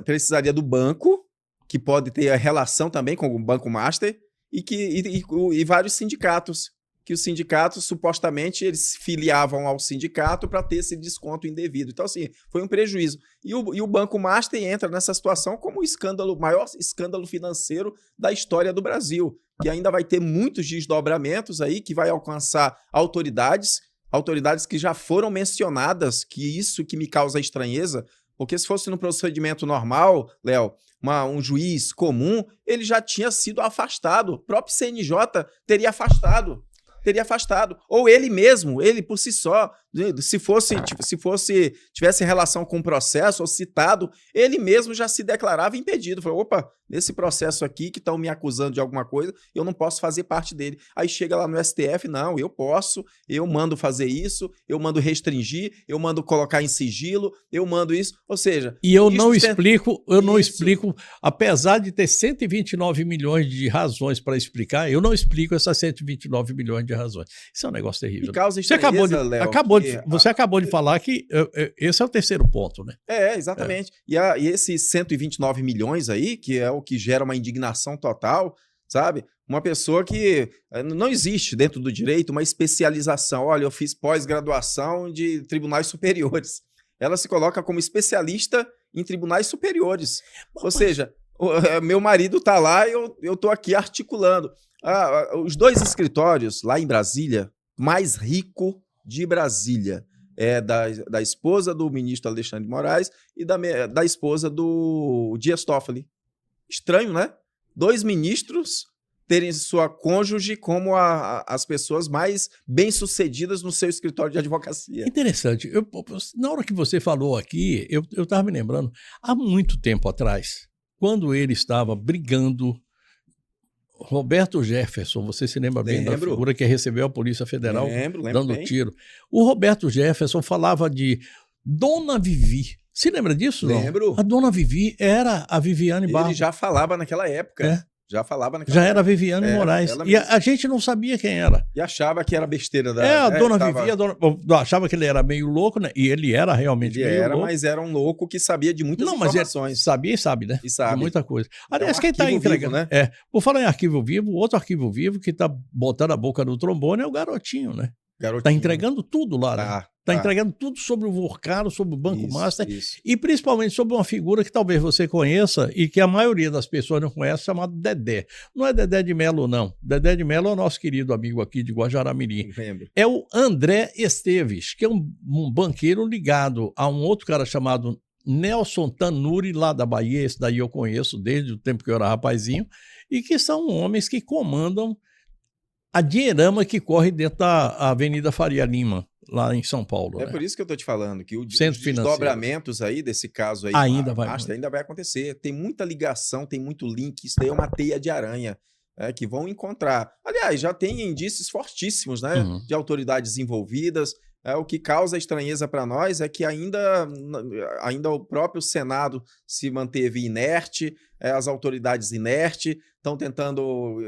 precisaria do banco, que pode ter a relação também com o Banco Master, e vários sindicatos, que os sindicatos, supostamente, eles se filiavam ao sindicato para ter esse desconto indevido. Então, assim, foi um prejuízo. E o Banco Master entra nessa situação como o maior escândalo financeiro da história do Brasil, que ainda vai ter muitos desdobramentos aí, que vai alcançar autoridades que já foram mencionadas, que isso que me causa estranheza, porque se fosse no procedimento normal, Léo, um juiz comum, ele já tinha sido afastado. O próprio CNJ teria afastado. Ou ele mesmo, ele por si só, tivesse relação com o processo ou citado, ele mesmo já se declarava impedido. Falou, opa, nesse processo aqui que estão me acusando de alguma coisa, eu não posso fazer parte dele. Aí chega lá no STF, não, eu posso, eu mando fazer isso, eu mando restringir, eu mando colocar em sigilo, eu mando isso, ou seja... E eu não explico, apesar de ter 129 milhões de razões para explicar, eu não explico essas 129 milhões de razões. Isso é um negócio terrível. E causa estranheza, Léo, você acabou de falar que esse é o terceiro ponto, né? Exatamente. E esses 129 milhões aí, que é o que gera uma indignação total, sabe? Uma pessoa que não existe dentro do direito uma especialização. Olha, eu fiz pós-graduação de tribunais superiores. Ela se coloca como especialista em tribunais superiores. Ou seja, meu marido está lá e eu estou aqui articulando. Os 2 escritórios lá em Brasília, mais rico de Brasília, da esposa do ministro Alexandre de Moraes e da esposa do Dias Toffoli. Estranho, né? 2 ministros terem sua cônjuge como as pessoas mais bem-sucedidas no seu escritório de advocacia. Interessante. Na hora que você falou aqui, eu estava me lembrando, há muito tempo atrás, quando ele estava brigando, Roberto Jefferson, você se lembra bem da figura que recebeu a Polícia Federal dando bem. Tiro. O Roberto Jefferson falava de Dona Vivi. Se lembra disso? Lembro. Não? A Dona Vivi era a Viviane Barros. Ele já falava naquela época. Já era a Viviane Moraes. E a gente não sabia quem era. E achava que era besteira da... a Dona Vivi, achava que ele era meio louco, né? E ele era realmente meio louco. Mas era um louco que sabia de muitas informações. Sabia e sabe, né? E sabe. De muita coisa. Aliás, quem está entregando... Vivo, né? Por falar em arquivo vivo, outro arquivo vivo que está botando a boca no trombone é o Garotinho, né? Está entregando tudo lá, né? Está entregando tudo sobre o Vorcaro, sobre o Banco Master e principalmente sobre uma figura que talvez você conheça e que a maioria das pessoas não conhece, chamado Dedé. Não é Dedé de Melo, não. Dedé de Melo é o nosso querido amigo aqui de Guajará-Mirim. É o André Esteves, que é um banqueiro ligado a um outro cara chamado Nelson Tanuri, lá da Bahia. Esse daí eu conheço desde o tempo que eu era rapazinho, e que são homens que comandam a dinheirama que corre dentro da Avenida Faria Lima, lá em São Paulo. Por isso que eu estou te falando, que os desdobramentos aí desse caso aí ainda vai acontecer. Tem muita ligação, tem muito link, isso daí é uma teia de aranha que vão encontrar. Aliás, já tem indícios fortíssimos, né, de autoridades envolvidas. O que causa estranheza para nós é que ainda o próprio Senado se manteve inerte, as autoridades inertes, estão tentando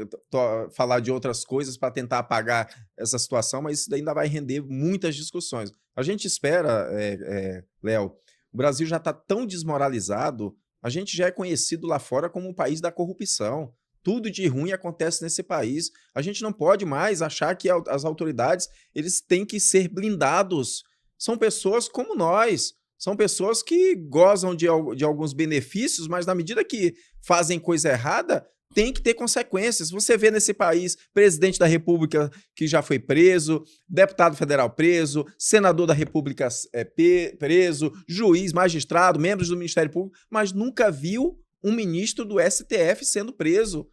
falar de outras coisas para tentar apagar essa situação, mas isso ainda vai render muitas discussões. A gente espera, Léo, o Brasil já está tão desmoralizado, a gente já é conhecido lá fora como um país da corrupção. Tudo de ruim acontece nesse país. A gente não pode mais achar que as autoridades eles têm que ser blindados. São pessoas como nós. São pessoas que gozam de alguns benefícios, mas na medida que fazem coisa errada, tem que ter consequências. Você vê nesse país presidente da República que já foi preso, deputado federal preso, senador da República preso, juiz, magistrado, membros do Ministério Público, mas nunca viu um ministro do STF sendo preso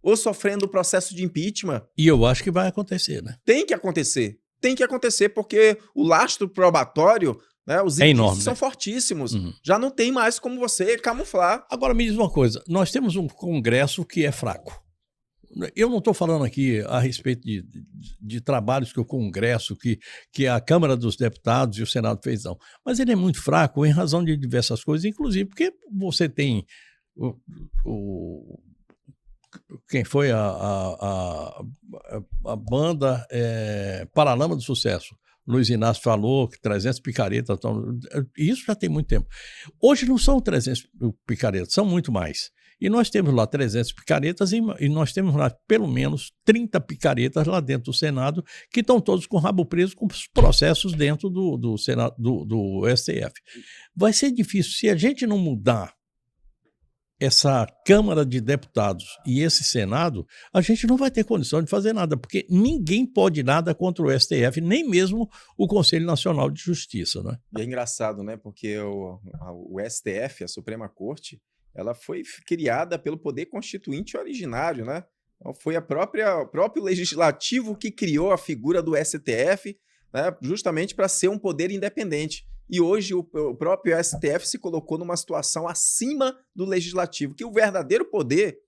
ou sofrendo processo de impeachment. E eu acho que vai acontecer, né? Tem que acontecer porque o lastro probatório, né, os indícios são fortíssimos. Já não tem mais como você camuflar. Agora me diz uma coisa, nós temos um Congresso que é fraco. Eu não estou falando aqui a respeito de trabalhos que o Congresso, que a Câmara dos Deputados e o Senado fez, não. Mas ele é muito fraco em razão de diversas coisas, inclusive porque você tem quem foi a banda Paralama do Sucesso. Luiz Inácio falou que 300 picaretas, isso já tem muito tempo. Hoje não são 300 picaretas, são muito mais. E nós temos lá 300 picaretas e nós temos lá pelo menos 30 picaretas lá dentro do Senado que estão todos com o rabo preso com os processos dentro do Senado, do STF. Vai ser difícil, se a gente não mudar essa Câmara de Deputados e esse Senado, a gente não vai ter condição de fazer nada, porque ninguém pode nada contra o STF, nem mesmo o Conselho Nacional de Justiça, né? E é engraçado, né? Porque o STF, a Suprema Corte, ela foi criada pelo poder constituinte originário, né? Então foi o próprio legislativo que criou a figura do STF, né? Justamente para ser um poder independente. E hoje o próprio STF se colocou numa situação acima do legislativo, que o verdadeiro poder,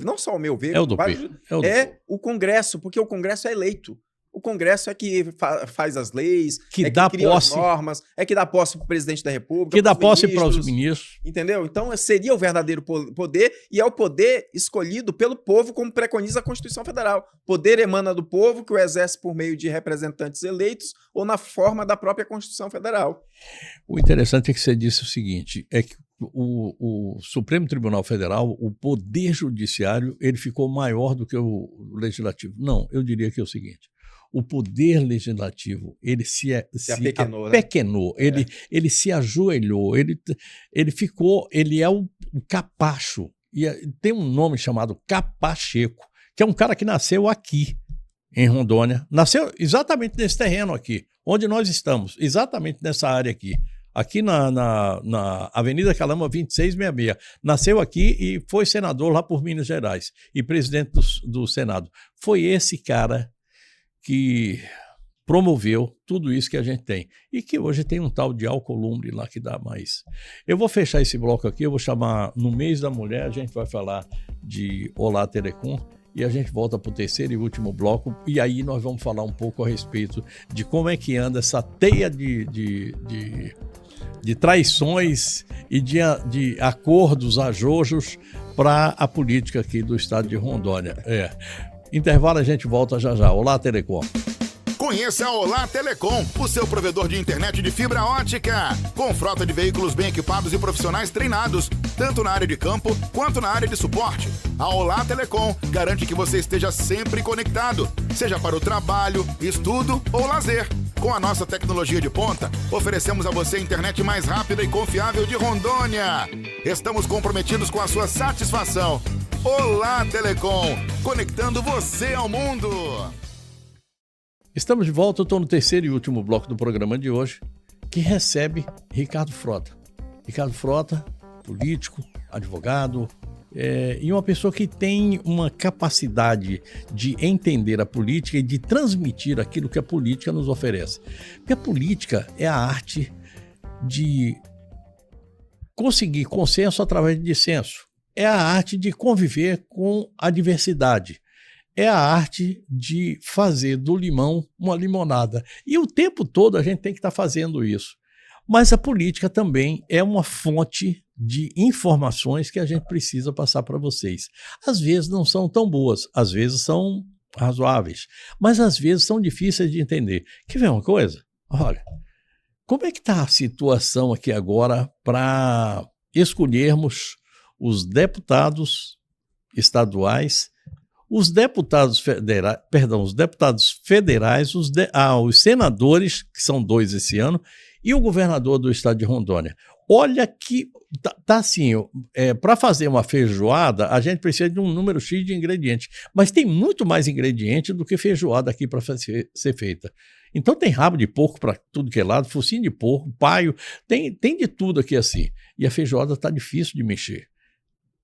não só ao meu ver, é o Congresso, porque o Congresso é eleito. O Congresso é que faz as leis, que cria as normas, que dá posse para o presidente da República, que dá posse para os ministros. Entendeu? Então seria o verdadeiro poder e é o poder escolhido pelo povo, como preconiza a Constituição Federal. Poder emana do povo, que o exerce por meio de representantes eleitos ou na forma da própria Constituição Federal. O interessante é que você disse o seguinte, é que o Supremo Tribunal Federal, o poder judiciário, ele ficou maior do que o legislativo. Não, eu diria que é o seguinte, o poder legislativo, ele se apequenou, né? Ele se ajoelhou, ele é o capacho, e tem um nome chamado Capacheco, que é um cara que nasceu aqui, em Rondônia, nasceu exatamente nesse terreno aqui, onde nós estamos, exatamente nessa área aqui na Avenida Calama 2666, nasceu aqui e foi senador lá por Minas Gerais, e presidente do Senado. Foi esse cara que promoveu tudo isso que a gente tem. E que hoje tem um tal de Alcolumbre lá que dá mais. Eu vou fechar esse bloco aqui, eu vou chamar no mês da mulher, a gente vai falar de Olá Telecom e a gente volta para o terceiro e último bloco e aí nós vamos falar um pouco a respeito de como é que anda essa teia de traições e de acordos, ajojos para a política aqui do estado de Rondônia. Intervalo, a gente volta já já. Olá, Telecom. Conheça a Olá Telecom, o seu provedor de internet de fibra ótica, com frota de veículos bem equipados e profissionais treinados, tanto na área de campo quanto na área de suporte. A Olá Telecom garante que você esteja sempre conectado, seja para o trabalho, estudo ou lazer. Com a nossa tecnologia de ponta, oferecemos a você a internet mais rápida e confiável de Rondônia. Estamos comprometidos com a sua satisfação. Olá Telecom, conectando você ao mundo. Estamos de volta, eu estou no terceiro e último bloco do programa de hoje, que recebe Ricardo Frota. Ricardo Frota, político, advogado, e uma pessoa que tem uma capacidade de entender a política e de transmitir aquilo que a política nos oferece. Porque a política é a arte de conseguir consenso através de dissenso. É a arte de conviver com a diversidade. É a arte de fazer do limão uma limonada. E o tempo todo a gente tem que estar fazendo isso. Mas a política também é uma fonte de informações que a gente precisa passar para vocês. Às vezes não são tão boas, às vezes são razoáveis, mas às vezes são difíceis de entender. Quer ver uma coisa? Olha, como é que está a situação aqui agora para escolhermos os deputados estaduais, os deputados federais, os senadores, que são 2 esse ano, e o governador do estado de Rondônia. Olha que tá assim, para fazer uma feijoada, a gente precisa de um número X de ingredientes, mas tem muito mais ingrediente do que feijoada aqui para ser feita. Então tem rabo de porco para tudo que é lado, focinho de porco, paio, tem de tudo aqui assim. E a feijoada tá difícil de mexer.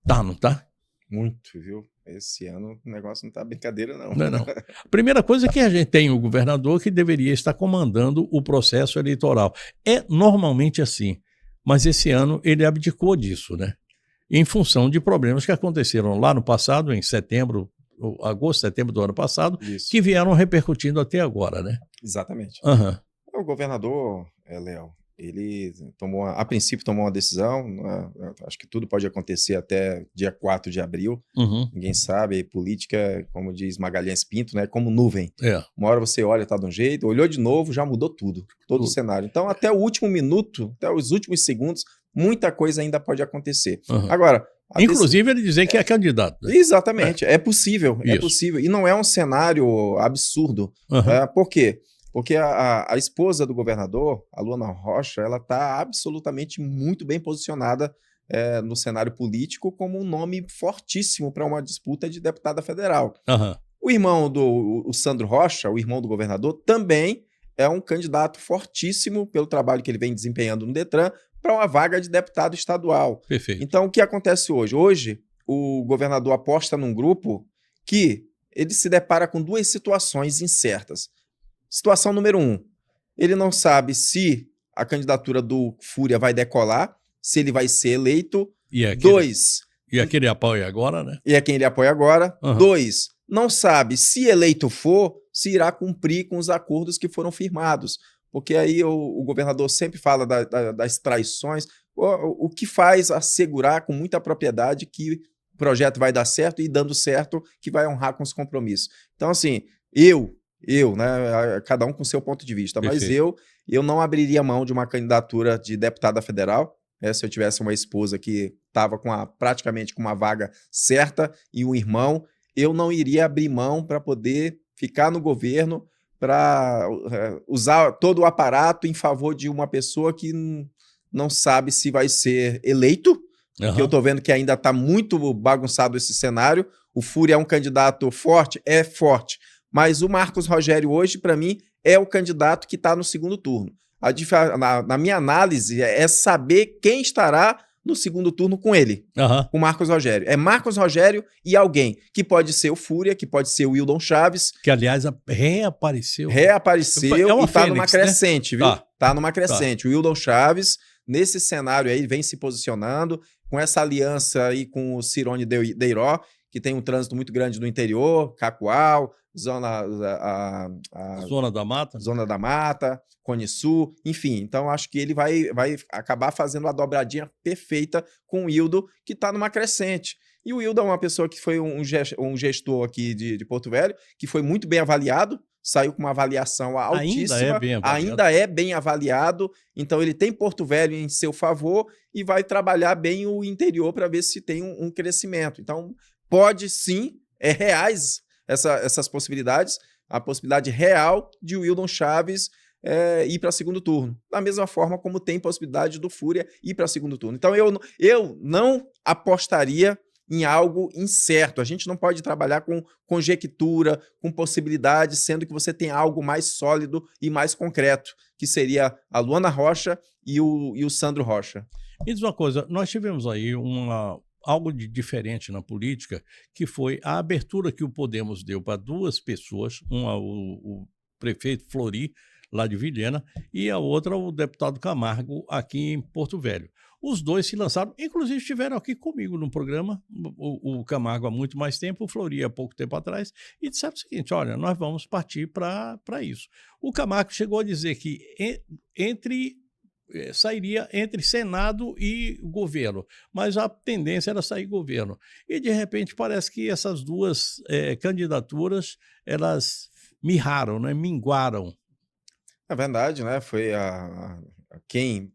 Tá, não tá? Muito, viu? Esse ano o negócio não tá brincadeira, não. Não. Primeira coisa é que a gente tem o governador que deveria estar comandando o processo eleitoral. É normalmente assim, mas esse ano ele abdicou disso, né? Em função de problemas que aconteceram lá no passado, em setembro, agosto, setembro do ano passado, Isso. que vieram repercutindo até agora, né? Exatamente. Aham. O governador, Léo, ele a princípio tomou uma decisão, né? Acho que tudo pode acontecer até dia 4 de abril, Uhum. ninguém sabe, política, como diz Magalhães Pinto, né, como nuvem. É. Uma hora você olha, tá de um jeito, olhou de novo, já mudou tudo, todo o cenário. Então, até o último minuto, até os últimos segundos, muita coisa ainda pode acontecer. Uhum. Agora, inclusive ele dizer que é candidato. Né? Exatamente, é possível, Isso. é possível. E não é um cenário absurdo. Uhum. Por quê? Porque a esposa do governador, a Luana Rocha, ela está absolutamente muito bem posicionada no cenário político como um nome fortíssimo para uma disputa de deputada federal. Uhum. O irmão o Sandro Rocha, o irmão do governador, também é um candidato fortíssimo pelo trabalho que ele vem desempenhando no Detran para uma vaga de deputado estadual. Perfeito. Então, o que acontece hoje? Hoje, o governador aposta num grupo que ele se depara com duas situações incertas. Situação número 1, ele não sabe se a candidatura do Fúria vai decolar, se ele vai ser eleito. E aquele, 2, e aquele apoio agora, né? e é quem ele apoia agora. Uhum. 2, não sabe se eleito for, se irá cumprir com os acordos que foram firmados. Porque aí o governador sempre fala das traições, o que faz assegurar com muita propriedade que o projeto vai dar certo e dando certo, que vai honrar com os compromissos. Então, assim, né, cada um com seu ponto de vista, mas eu não abriria mão de uma candidatura de deputada federal, se eu tivesse uma esposa que estava praticamente com uma vaga certa e um irmão, eu não iria abrir mão para poder ficar no governo, para usar todo o aparato em favor de uma pessoa que não sabe se vai ser eleito, porque eu estou vendo que ainda está muito bagunçado esse cenário. O Fúria é um candidato forte? É forte. Mas o Marcos Rogério hoje, para mim, é o candidato que está no segundo turno. Na minha análise, é saber quem estará no segundo turno com ele, com o Marcos Rogério. É Marcos Rogério e alguém, que pode ser o Fúria, que pode ser o Wildon Chaves. Que, aliás, reapareceu. Reapareceu e está numa crescente, né? viu? Está numa crescente. O Wildon Chaves, nesse cenário aí, vem se posicionando, com essa aliança aí com o Cirone Deiró, que tem um trânsito muito grande no interior, Cacoal, Zona da Mata, Cone Sul, enfim. Então, acho que ele vai acabar fazendo a dobradinha perfeita com o Wildo, que está numa crescente. E o Wildo é uma pessoa que foi um gestor aqui de Porto Velho, que foi muito bem avaliado, saiu com uma avaliação altíssima, ainda é bem avaliado, então ele tem Porto Velho em seu favor e vai trabalhar bem o interior para ver se tem um crescimento. Então, pode sim, reais essas possibilidades, a possibilidade real de Wildon Chaves ir para segundo turno, da mesma forma como tem possibilidade do Fúria ir para segundo turno. Então eu não apostaria em algo incerto. A gente não pode trabalhar com conjectura, com possibilidades, sendo que você tem algo mais sólido e mais concreto, que seria a Luana Rocha e o Sandro Rocha. Me diz uma coisa, nós tivemos aí algo de diferente na política, que foi a abertura que o Podemos deu para duas pessoas, uma o prefeito Flori, lá de Vilhena, e a outra o deputado Camargo, aqui em Porto Velho. Os dois se lançaram, inclusive estiveram aqui comigo no programa, o Camargo há muito mais tempo, o Flori há pouco tempo atrás, e disseram o seguinte, olha, nós vamos partir para isso. O Camargo chegou a dizer que sairia entre Senado e governo, mas a tendência era sair governo. E, de repente, parece que essas duas candidaturas, elas mirraram, né? Minguaram. É verdade, né? Foi quem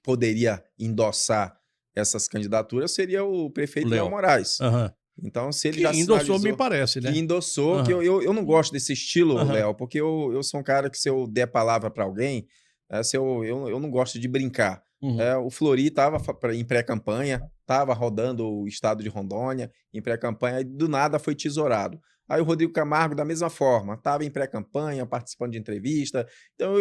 poderia endossar essas candidaturas seria o prefeito Léo Moraes. Uhum. Então, se ele que já endossou, me parece, né? Que endossou, que eu não gosto desse estilo, Léo, porque eu sou um cara que se eu der palavra para alguém, eu não gosto de brincar. O Flori estava em pré-campanha, estava rodando o estado de Rondônia em pré-campanha e do nada foi tesourado. Aí o Rodrigo Camargo, da mesma forma, estava em pré-campanha, participando de entrevista. Então,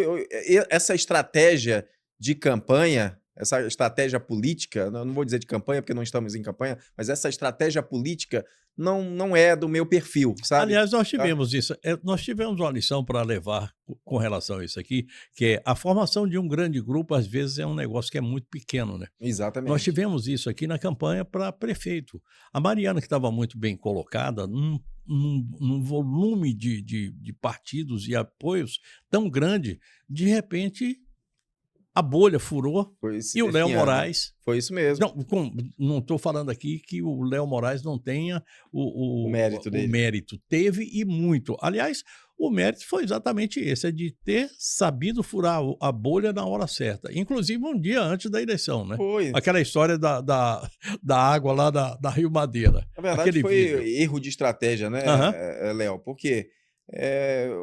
essa estratégia de campanha, essa estratégia política, não vou dizer de campanha, porque não estamos em campanha, mas essa estratégia política não é do meu perfil, sabe? Aliás, nós tivemos isso. Nós tivemos uma lição para levar com relação a isso aqui, que é a formação de um grande grupo, às vezes, é um negócio que é muito pequeno, né? Exatamente. Nós tivemos isso aqui na campanha para prefeito. A Mariana, que estava muito bem colocada, num volume de partidos e apoios tão grande, de repente a bolha furou e o Léo Moraes... Foi isso mesmo. Não estou falando aqui que o Léo Moraes não tenha o mérito dele. O mérito. Teve e muito. Aliás, o mérito foi exatamente esse, é de ter sabido furar a bolha na hora certa. Inclusive um dia antes da eleição, né? Foi. Aquela história da água lá da Rio Madeira. Na verdade, foi erro de estratégia, né, Léo? Porque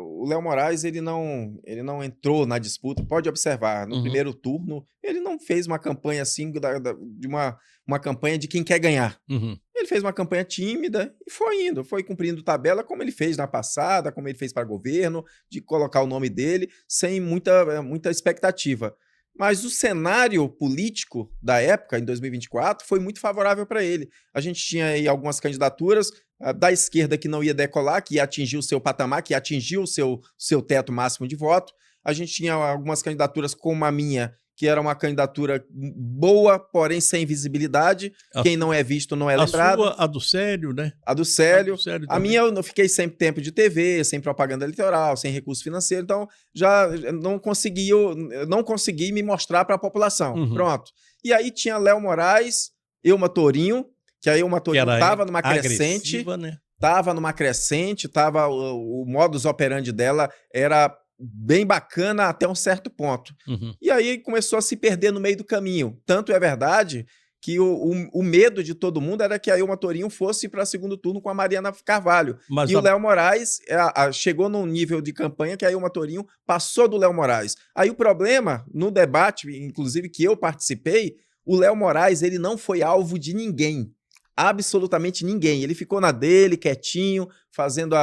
o Léo Moraes ele não entrou na disputa. Pode observar, no primeiro turno, ele não fez uma campanha assim, de uma campanha de quem quer ganhar. Ele fez uma campanha tímida e foi indo, foi cumprindo tabela, como ele fez na passada, como ele fez para governo, de colocar o nome dele, sem muita expectativa. Mas o cenário político da época, em 2024, foi muito favorável para ele. A gente tinha aí algumas candidaturas da esquerda que não ia decolar, que ia atingir o seu patamar, que ia atingir o seu teto máximo de voto. A gente tinha algumas candidaturas como a minha, que era uma candidatura boa, porém sem visibilidade. Quem não é visto não é lembrado. A do Célio, né? A do Célio. A minha eu fiquei sem tempo de TV, sem propaganda eleitoral, sem recurso financeiro, então já não consegui me mostrar para a população. Pronto. E aí tinha Léo Moraes, Elma Tourinho, que a Elma Tourinho estava numa crescente. Né? Estava numa crescente, o modus operandi dela era bem bacana até um certo ponto. E aí começou a se perder no meio do caminho. Tanto é verdade que o medo de todo mundo era que a Elma Tourinho fosse para segundo turno com a Mariana Carvalho. O Léo Moraes chegou num nível de campanha que a Elma Tourinho passou do Léo Moraes. Aí o problema, no debate, inclusive que eu participei, o Léo Moraes ele não foi alvo de ninguém. Absolutamente ninguém. Ele ficou na dele, quietinho, falando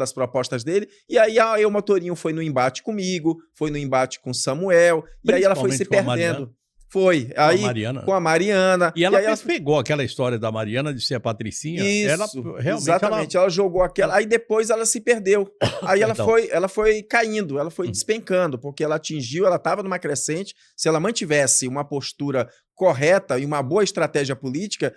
as propostas dele, e aí a Elma Tourinho foi no embate comigo, foi no embate com o Samuel, e aí ela foi se perdendo. Foi. Aí, com a Mariana. E ela pegou aquela história da Mariana de ser a Patricinha. Isso, exatamente. Ela jogou aquela. Aí depois ela se perdeu. Aí ela foi caindo, ela foi despencando, porque ela estava numa crescente. Se ela mantivesse uma postura correta e uma boa estratégia política,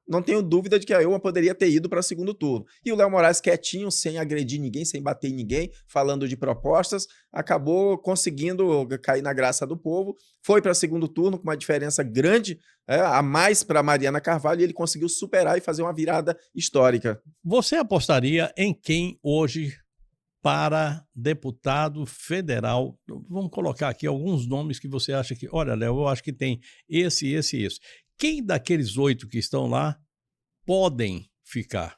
não tenho dúvida de que a Elma poderia ter ido para segundo turno. E o Léo Moraes quietinho, sem agredir ninguém, sem bater em ninguém, falando de propostas, acabou conseguindo cair na graça do povo, foi para segundo turno com uma diferença grande, a mais para Mariana Carvalho, e ele conseguiu superar e fazer uma virada histórica. Você apostaria em quem hoje para deputado federal? Vamos colocar aqui alguns nomes que você acha que... Olha, Léo, eu acho que tem esse. Quem daqueles 8 que estão lá podem ficar?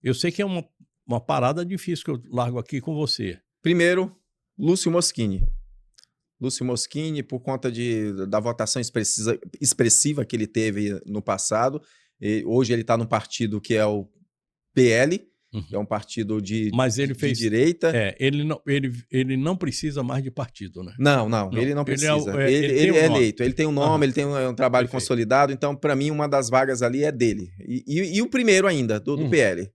Eu sei que é uma parada difícil que eu largo aqui com você. Primeiro, Lúcio Moschini. Lúcio Moschini, por conta da votação expressiva que ele teve no passado, hoje ele está num partido que é o PL, que é um partido de direita. Ele não precisa mais de partido, né? Não, ele não precisa. Ele é eleito, ele tem um nome, ele tem um trabalho consolidado, então, para mim, uma das vagas ali é dele. E o primeiro ainda, do PL.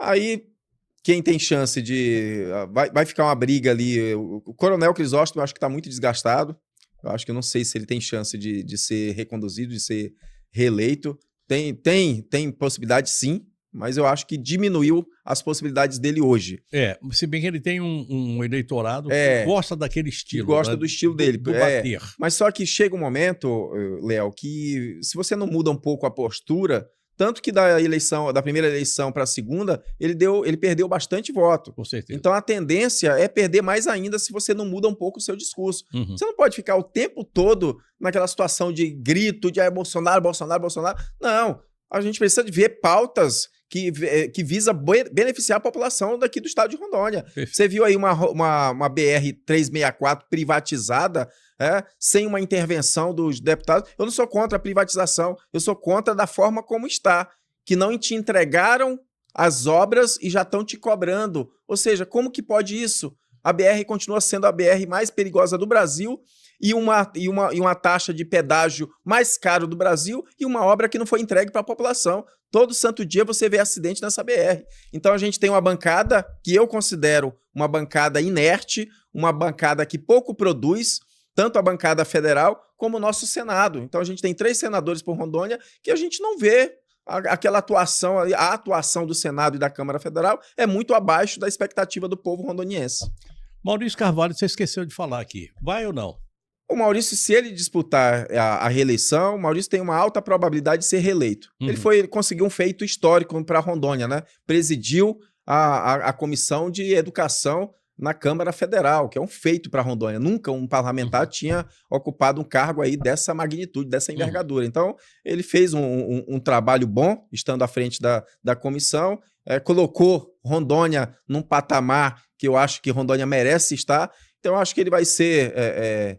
Aí, quem tem chance de... Vai ficar uma briga ali. O Coronel Crisóstomo, eu acho que está muito desgastado. Eu acho que eu não sei se ele tem chance de ser reconduzido, de ser reeleito. Tem possibilidade, sim. Mas eu acho que diminuiu as possibilidades dele hoje. Se bem que ele tem um eleitorado que gosta daquele estilo. Que gosta do estilo dele. Do bater. Mas só que chega um momento, Léo, que se você não muda um pouco a postura, tanto que da primeira eleição para a segunda, ele perdeu bastante voto. Com certeza. Então a tendência é perder mais ainda se você não muda um pouco o seu discurso. Você não pode ficar o tempo todo naquela situação de grito, de Bolsonaro, Bolsonaro, Bolsonaro. Não. A gente precisa de ver pautas que visa beneficiar a população daqui do estado de Rondônia. Perfeito. Você viu aí uma BR-364 privatizada, sem uma intervenção dos deputados. Eu não sou contra a privatização, eu sou contra da forma como está, que não te entregaram as obras e já estão te cobrando. Ou seja, como que pode isso? A BR continua sendo a BR mais perigosa do Brasil e uma taxa de pedágio mais caro do Brasil e uma obra que não foi entregue para a população. Todo santo dia você vê acidente nessa BR. Então a gente tem uma bancada que eu considero uma bancada inerte, uma bancada que pouco produz, tanto a bancada federal como o nosso Senado. Então a gente tem 3 senadores por Rondônia que a gente não vê aquela atuação, a atuação do Senado e da Câmara Federal é muito abaixo da expectativa do povo rondoniense. Maurício Carvalho, você esqueceu de falar aqui. Vai ou não? O Maurício, se ele disputar a reeleição, o Maurício tem uma alta probabilidade de ser reeleito. Ele conseguiu um feito histórico para Rondônia, né? Presidiu a Comissão de Educação na Câmara Federal, que é um feito para Rondônia. Nunca um parlamentar tinha ocupado um cargo aí dessa magnitude, dessa envergadura. Então, ele fez um trabalho bom, estando à frente da comissão, colocou Rondônia num patamar que eu acho que Rondônia merece estar. Então, eu acho que ele vai ser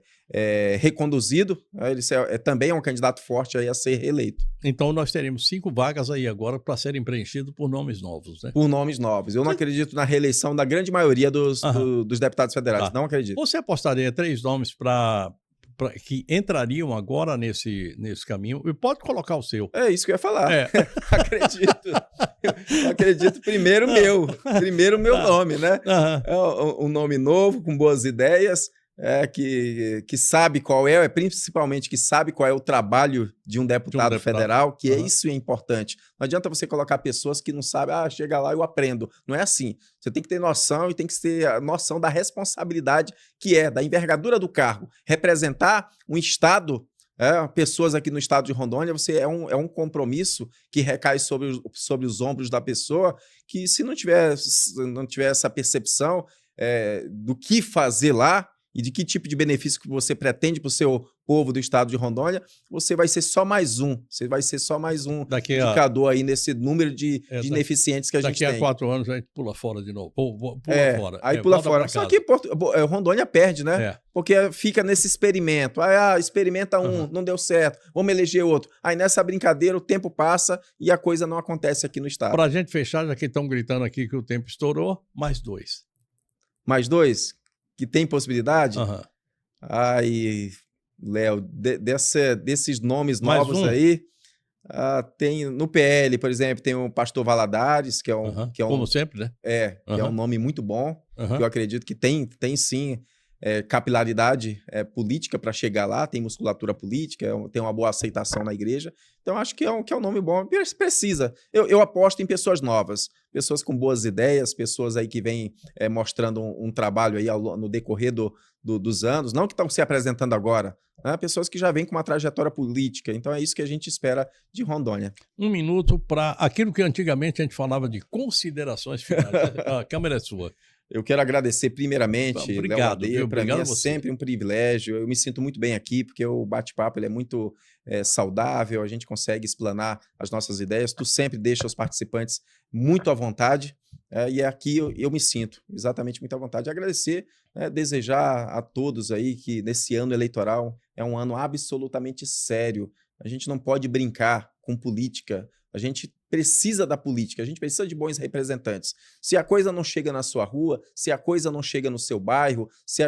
reconduzido. Ele também é um candidato forte aí a ser reeleito. Então nós teremos 5 vagas aí agora para serem preenchidas por nomes novos, né? Por nomes novos. Eu não acredito na reeleição da grande maioria dos deputados federais. Não acredito. Você apostaria 3 nomes que entrariam agora nesse caminho? E pode colocar o seu. É isso que eu ia falar. Acredito primeiro meu nome, né? É um nome novo, com boas ideias, que sabe qual principalmente que sabe qual é o trabalho de um deputado federal, que isso é importante. Não adianta você colocar pessoas que não sabem, chega lá e eu aprendo. Não é assim. Você tem que ter noção e tem que ter a noção da responsabilidade da envergadura do cargo. Representar um estado, pessoas aqui no estado de Rondônia, é um compromisso que recai sobre os ombros da pessoa, que se não tiver essa percepção do que fazer lá, e de que tipo de benefício que você pretende para o seu povo do estado de Rondônia, você vai ser só mais um. Você vai ser só mais um indicador aí nesse número de ineficientes que a gente tem. Daqui a 4 anos a gente pula fora de novo. Pula fora. Aí pula fora. Só que Rondônia perde, né? Porque fica nesse experimento. Experimenta não deu certo, vamos eleger outro. Aí nessa brincadeira o tempo passa e a coisa não acontece aqui no estado. Para a gente fechar, já que estão gritando aqui que o tempo estourou, mais 2. Mais 2? Que tem possibilidade? Léo, desses nomes novos aí, tem no PL, por exemplo, tem o Pastor Valadares, que é um... Como sempre, né? Que é um nome muito bom, que eu acredito que tem sim capilaridade política para chegar lá, tem musculatura política, tem uma boa aceitação na igreja. Então, acho que é um nome bom. Precisa. Eu aposto em pessoas novas, pessoas com boas ideias, pessoas aí que vêm mostrando um trabalho aí no decorrer dos anos, não que estão se apresentando agora, né? Pessoas que já vêm com uma trajetória política. Então, é isso que a gente espera de Rondônia. 1 minuto para aquilo que antigamente a gente falava de considerações finais. A câmera é sua. Eu quero agradecer primeiramente, Léo Madeira, para mim é sempre um privilégio, eu me sinto muito bem aqui, porque o bate-papo ele é muito saudável, a gente consegue explanar as nossas ideias, tu sempre deixa os participantes muito à vontade, e aqui eu me sinto exatamente muito à vontade. Agradecer, desejar a todos aí que nesse ano eleitoral é um ano absolutamente sério, a gente não pode brincar com política, a gente precisa da política, a gente precisa de bons representantes. Se a coisa não chega na sua rua, se a coisa não chega no seu bairro, se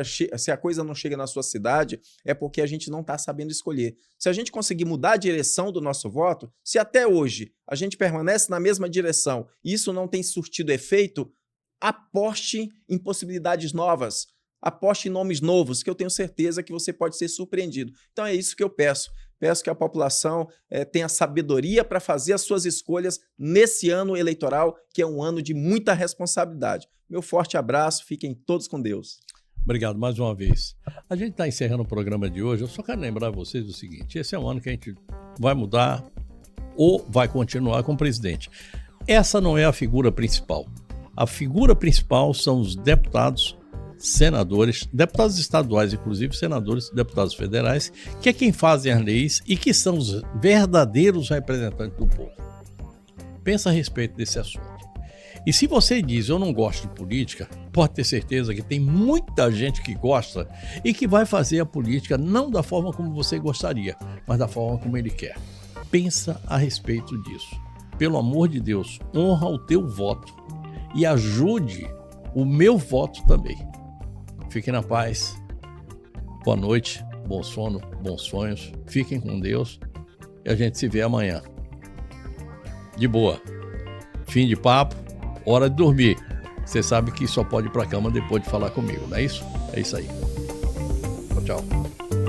a coisa não chega na sua cidade, é porque a gente não está sabendo escolher. Se a gente conseguir mudar a direção do nosso voto, se até hoje a gente permanece na mesma direção e isso não tem surtido efeito, aposte em possibilidades novas, aposte em nomes novos, que eu tenho certeza que você pode ser surpreendido. Então é isso que eu peço. Peço que a população tenha sabedoria para fazer as suas escolhas nesse ano eleitoral, que é um ano de muita responsabilidade. Meu forte abraço, fiquem todos com Deus. Obrigado mais uma vez. A gente está encerrando o programa de hoje, eu só quero lembrar vocês o seguinte, esse é um ano que a gente vai mudar ou vai continuar com o presidente. Essa não é a figura principal. A figura principal são os deputados, senadores, deputados estaduais, inclusive senadores, deputados federais, que é quem fazem as leis e que são os verdadeiros representantes do povo. Pensa a respeito desse assunto. E se você diz, eu não gosto de política, pode ter certeza que tem muita gente que gosta e que vai fazer a política não da forma como você gostaria, mas da forma como ele quer. Pensa a respeito disso. Pelo amor de Deus, honra o teu voto e ajude o meu voto também. Fiquem na paz. Boa noite bom sono, bons sonhos. Fiquem com Deus e a gente se vê amanhã. De boa. Fim de papo, hora de dormir. Você sabe que só pode ir pra cama depois de falar comigo, não é isso? É isso aí. Tchau, tchau.